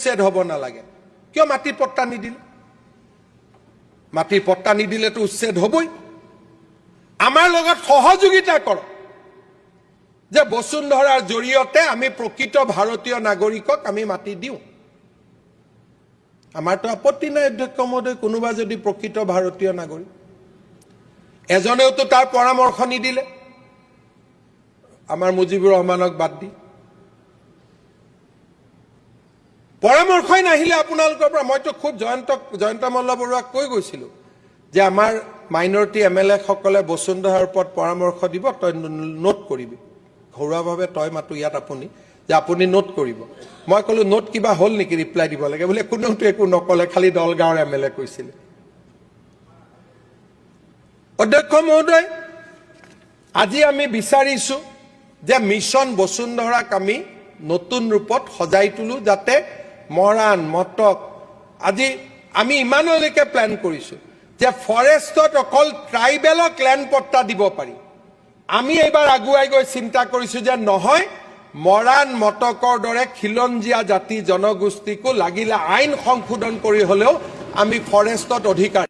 উচ্ছেদ হ'ব নালাগে কিয় মাটিৰ পট্টা নিদিলে মাটিৰ পট্টা নিদিলেতো উচ্ছেদ হ'বই আমাৰ লগত সহযোগিতা কৰক যে বসুন্ধৰাৰ জৰিয়তে আমি প্ৰকৃত ভাৰতীয় নাগৰিকক আমি মাটি দিওঁ আমাৰতো আপত্তি নাই অধ্যক্ষ মহোদয় কোনোবা যদি প্ৰকৃত ভাৰতীয় নাগৰিক এজনেওতো তাৰ পৰামৰ্শ নিদিলে আমাৰ মুজিবুৰ ৰহমানক বাদ দি পৰামৰ্শই নাহিলে আপোনালোকৰ পৰা মইতো খুব জয়ন্ত মল্ল বৰুৱাক কৈ গৈছিলো যে আমাৰ মাইনৰিটি এমএলএ সকলে বসুন্ধৰাৰ ওপৰত পৰামৰ্শ দিব তই নোট কৰিবি ঘৰুৱাভাৱে তই মাতো ইয়াত আপুনি যে আপুনি নোট কৰিব মই কলো নোট কিবা হল নেকি ৰিপ্লাই দিব লাগে বোলে কোনোটো একো নকলে খালি দলগাঁৱৰ এমএলএ কৈছিল অধ্যক্ষ মহোদয় আজি আমি বিচাৰিছো যে মিছন বসুন্ধৰাক আমি নতুন ৰূপত সজাই তুলো যাতে মৰাণ মটক আজি আমি ইমানলৈকে প্ল্যান কৰিছো যে ফৰেষ্টত অকল ট্ৰাইবেলক ল্যান্ড পট্টা দিব পাৰি আমি এবাৰ আগুৱাই গৈ চিন্তা কৰিছো যে নহয় মৰাণ মটকৰ দৰে খিলঞ্জীয়া জাতি জনগোষ্ঠীকো লাগিলে আইন সংশোধন কৰি হলেও আমি ফৰেষ্টত অধিকাৰ